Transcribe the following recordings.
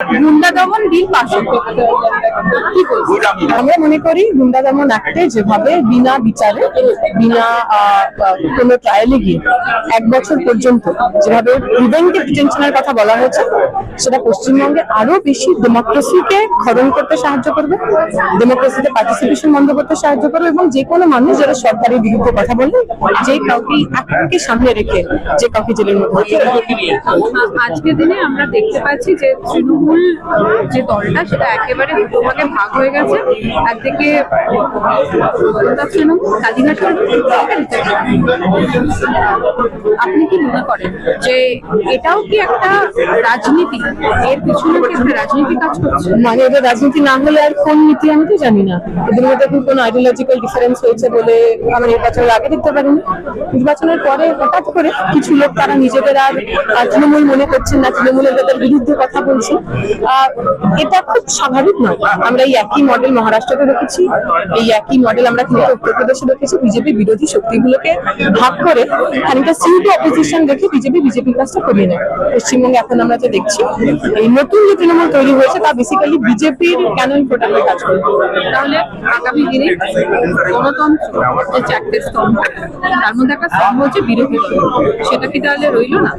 গুন্ডা দমন bill pass কি বলবো? আমরা মনে করি গুন্ডা দমন অ্যাক্টে যেভাবে বিনা বিচারে বিনা কোনো ট্রায়ালে গিয়ে 1 বছর পর্যন্ত যেভাবে প্রিভেন্টিভ ডিটেনশনের কথা বলা হয়েছে, সেটা পশ্চিমবঙ্গে আরো বেশি ডেমোক্রেসিকে খরণ করতে সাহায্য করবে, ডেমোক্রেসিতে পার্টিসিপেশন বন্ধ করতে সাহায্য করবে, এবং যে কোনো মানুষ যারা সরকারের বিরুদ্ধে কথা বলবে, যে কাউকে এককে সামনে রেখে যে কাউকে জেলের মধ্যে। আজকের দিনে আমরা দেখতে পাচ্ছি যে তৃণমূল যে দলটা সেটা একেবারে দুটো ভাগে ভাগ হয়ে গেছে। একদিকে তৃণমূল কালীঘাট, আপনি কি মনে করেন যে এটাও কি একটা রাজনীতি, এর পিছনে কি একটা রাজনীতি কাজ করছে? মানে এটা রাজনীতি না হলে আর কোন নীতি আমি তো জানি না। এদের মধ্যে এখন কোন আইডিওলজিক্যাল ডিফারেন্স হয়েছে বলে আমরা নির্বাচনের আগে দেখতে পারিনি। নির্বাচনের পরে হঠাৎ করে কিছু লোক তারা নিজেদের আর তৃণমূল মনে করছেন না, তৃণমূলের তাদের বিরুদ্ধে কথা বলছে। এটা খুব স্বাভাবিক নয়। আমরা এই একই মডেল মহারাষ্ট্রতে দেখেছি, এই একই মডেল আমরা কিন্তু উত্তরপ্রদেশে দেখেছি। বিজেপি বিরোধী শক্তিগুলোকে ভাগ করে খানিকটা সিম্পল অপোজিশন রেখে বিজেপির কাজটা করিয়ে নেয়। পশ্চিমবঙ্গে এখন আমরা যে দেখছি এই নতুন যে তৃণমূল তৈরি হয়েছে তা বেসিক্যালি বিজেপির ক্যানন প্রোটেক্টে কাজ করবে। তাহলে আগামী দিনে গণতন্ত্র যে 4টে স্তম্ভ, তার মধ্যে একটা স্তম্ভ হচ্ছে বিরোধী দল, সেটা কি তাহলে রইলো না?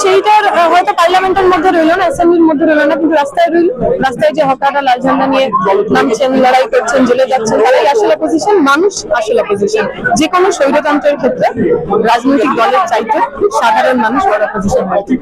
সেইটার হয়তো পার্লামেন্টের মধ্যে রইলো না, অ্যাসেম্বলির মধ্যে রইলো না, কিন্তু রাস্তায় রইল। রাস্তায় যে হকাররা লাল ঝান্ডা নিয়ে নামছেন, লড়াই করছেন, জেলে যাচ্ছেন, তারাই আসলে অপোজিশন। মানুষ আসলে অপোজিশন। যে কোনো স্বৈরতন্ত্রের ক্ষেত্রে রাজনৈতিক দলের চাইতে সাধারণ মানুষ বড় অপোজিশন হয়।